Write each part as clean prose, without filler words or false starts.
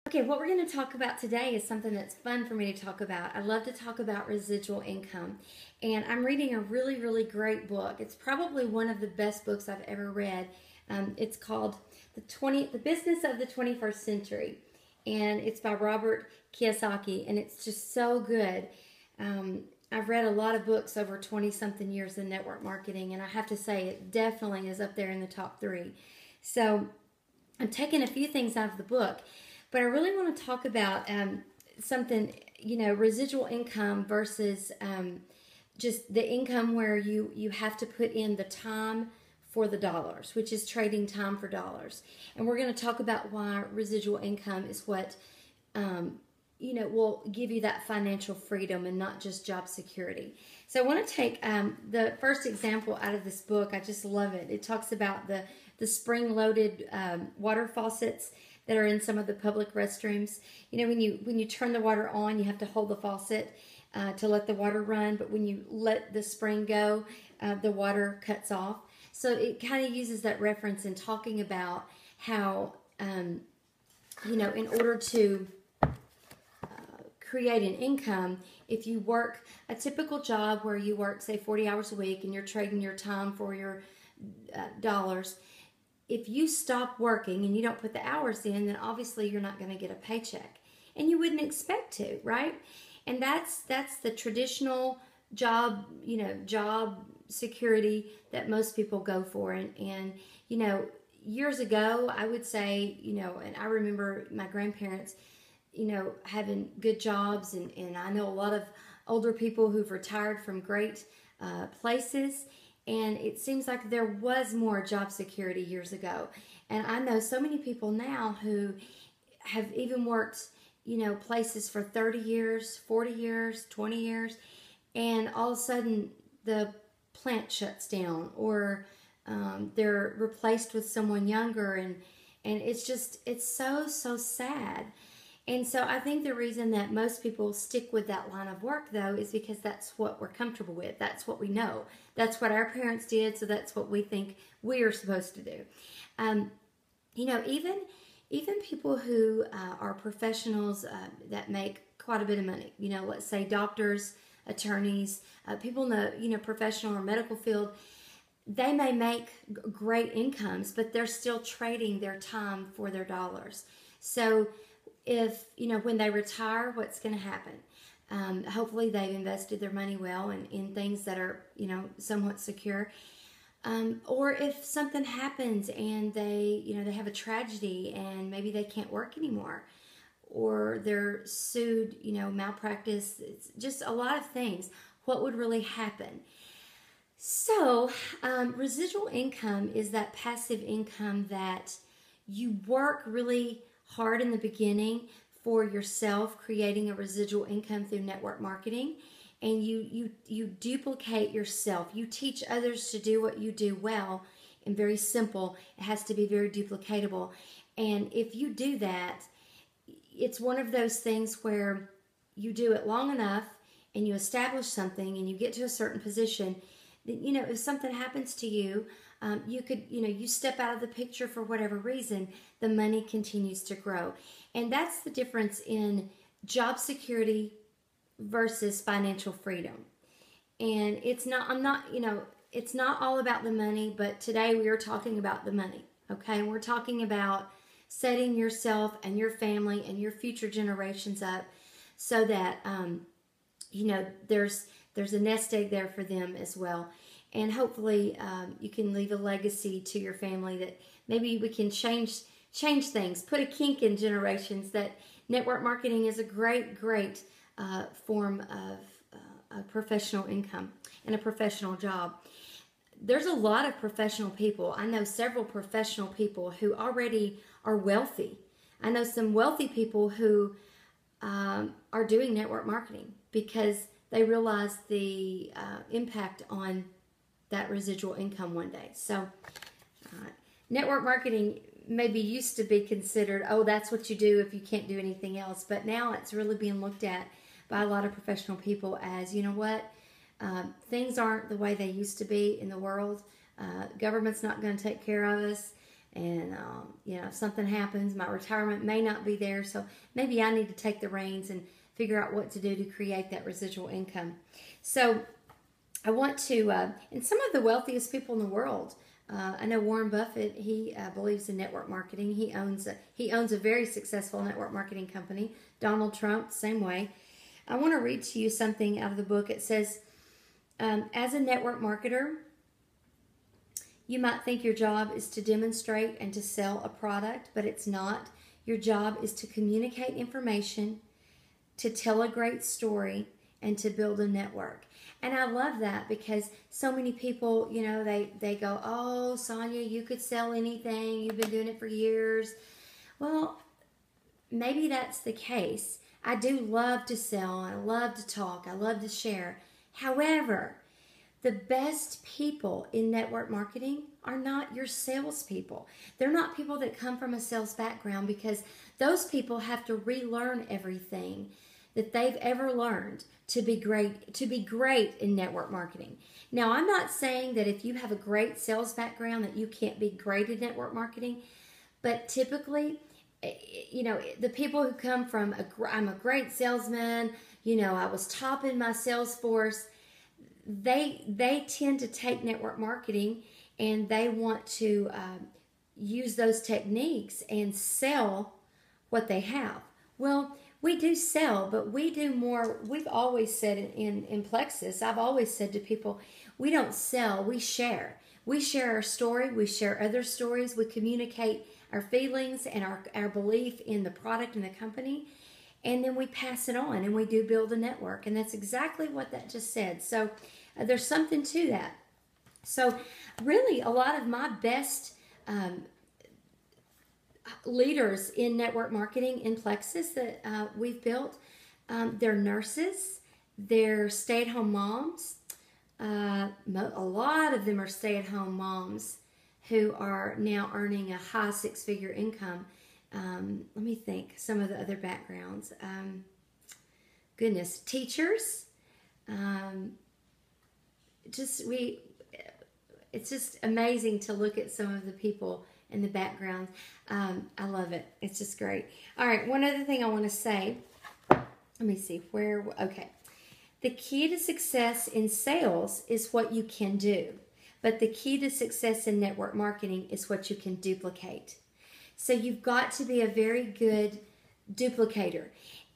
Okay, what we're going to talk about today is something that's fun for me to talk about. I love to talk about residual income, and I'm reading a really, really great book. It's probably one of the best books I've ever read. It's called The Business of the 21st Century, and it's by Robert Kiyosaki, and it's just so good. I've read a lot of books over 20 something years in network marketing, and I have to say it definitely is up there in the top three. So I'm taking a few things out of the book. But I really want to talk about something, residual income versus just the income where you have to put in the time for the dollars, which is trading time for dollars. And we're going to talk about why residual income is what, will give you that financial freedom and not just job security. So I want to take the first example out of this book. I just love it. It talks about the spring-loaded water faucets that are in some of the public restrooms. When you turn the water on, you have to hold the faucet to let the water run, but when you let the spring go, the water cuts off. So it kind of uses that reference in talking about how, in order to create an income, if you work a typical job where you work, say, 40 hours a week and you're trading your time for your dollars, if you stop working and you don't put the hours in, then obviously you're not going to get a paycheck. And you wouldn't expect to, right? And that's the traditional job, job security that most people go for. And years ago, I would say, and I remember my grandparents, having good jobs. And I know a lot of older people who've retired from great places. And it seems like there was more job security years ago. And I know so many people now who have even worked, places for 30 years, 40 years, 20 years. And all of a sudden the plant shuts down or they're replaced with someone younger. And it's so sad. And so I think the reason that most people stick with that line of work, though, is because that's what we're comfortable with. That's what we know. That's what our parents did, so that's what we think we are supposed to do. Even people who are professionals that make quite a bit of money, let's say doctors, attorneys, people in the professional or medical field, they may make great incomes, but they're still trading their time for their dollars. So if, when they retire, what's going to happen? Hopefully they've invested their money well in things that are, somewhat secure. Or if something happens and they have a tragedy and maybe they can't work anymore, or they're sued, malpractice, it's just a lot of things. What would really happen? So, residual income is that passive income that you work really hard in the beginning for yourself, creating a residual income through network marketing, and you duplicate yourself. You teach others to do what you do well and very simple. It has to be very duplicatable. And if you do that, it's one of those things where you do it long enough and you establish something and you get to a certain position that, if something happens to you, you could, you step out of the picture for whatever reason, the money continues to grow. And that's the difference in job security versus financial freedom. And it's not all about the money, but today we are talking about the money, okay? We're talking about setting yourself and your family and your future generations up so that, there's a nest egg there for them as well. And hopefully you can leave a legacy to your family that maybe we can change things, put a kink in generations. That network marketing is a great form of a professional income and a professional job. There's a lot of professional people. I know several professional people who already are wealthy. I know some wealthy people who are doing network marketing because they realize the impact on that residual income one day. So network marketing maybe used to be considered, oh, that's what you do if you can't do anything else. But now it's really being looked at by a lot of professional people as, things aren't the way they used to be in the world. Government's not going to take care of us. And, if something happens, my retirement may not be there. So maybe I need to take the reins and figure out what to do to create that residual income. So I want to, and some of the wealthiest people in the world, I know Warren Buffett, he believes in network marketing. He owns a very successful network marketing company. Donald Trump, same way. I want to read to you something out of the book. It says, as a network marketer, you might think your job is to demonstrate and to sell a product, but it's not. Your job is to communicate information, to tell a great story, and to build a network. And I love that because so many people, they go, oh, Sonia, you could sell anything. You've been doing it for years. Well, maybe that's the case. I do love to sell. I love to talk. I love to share. However, the best people in network marketing are not your salespeople. They're not people that come from a sales background, because those people have to relearn everything that they've ever learned to be great in network marketing. Now, I'm not saying that if you have a great sales background that you can't be great in network marketing, but typically, the people who come from I'm a great salesman, I was top in my sales force, they tend to take network marketing and they want to use those techniques and sell what they have. Well, we do sell, but we do more. We've always said in Plexus, I've always said to people, we don't sell, we share. We share our story, we share other stories, we communicate our feelings and our belief in the product and the company, and then we pass it on and we do build a network. And that's exactly what that just said. So there's something to that. So really, a lot of my best leaders in network marketing in Plexus that we've built, they're nurses, they're stay-at-home moms. A lot of them are stay-at-home moms who are now earning a high six-figure income. Let me think, some of the other backgrounds. Teachers. It's just amazing to look at some of the people in the background. I love it. It's just great. All right, one other thing I want to say. Let me see okay. The key to success in sales is what you can do, but the key to success in network marketing is what you can duplicate. So you've got to be a very good duplicator.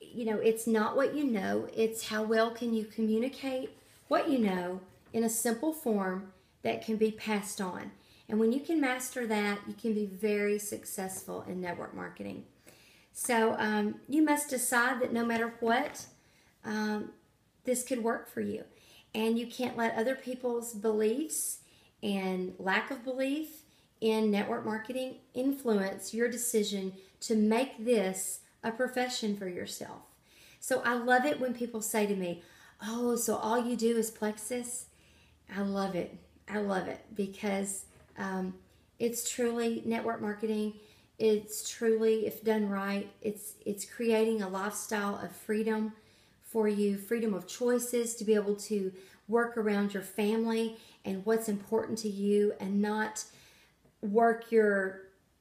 It's not what you know, it's how well can you communicate what you know in a simple form that can be passed on. And when you can master that, you can be very successful in network marketing. So you must decide that no matter what, this could work for you. And you can't let other people's beliefs and lack of belief in network marketing influence your decision to make this a profession for yourself. So I love it when people say to me, oh, so all you do is Plexus? I love it. I love it because it's truly network marketing. It's truly, if done right, it's creating a lifestyle of freedom for you, freedom of choices to be able to work around your family and what's important to you, and not work your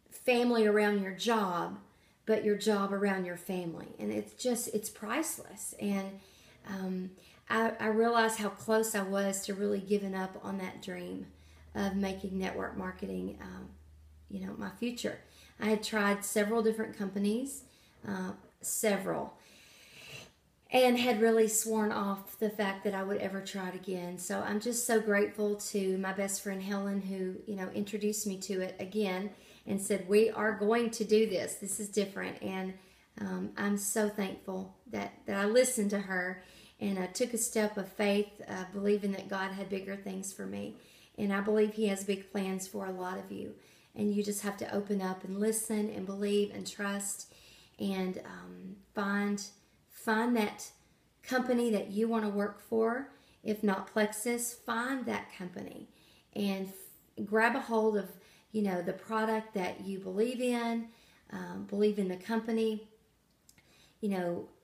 family around your job, but your job around your family. And it's priceless. And I realized how close I was to really giving up on that dream of making network marketing, my future. I had tried several different companies, and had really sworn off the fact that I would ever try it again. So I'm just so grateful to my best friend Helen, who introduced me to it again and said, we are going to do this. This is different. And I'm so thankful that I listened to her and I took a step of faith, believing that God had bigger things for me. And I believe He has big plans for a lot of you. And you just have to open up and listen and believe and trust, and find that company that you want to work for. If not Plexus, find that company and grab a hold of the product that you believe in the company.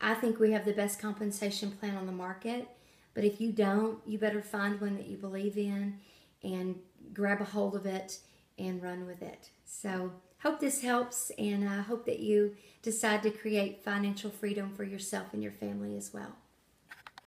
I think we have the best compensation plan on the market, but if you don't, you better find one that you believe in and grab a hold of it and run with it. So, hope this helps, and I hope that you decide to create financial freedom for yourself and your family as well.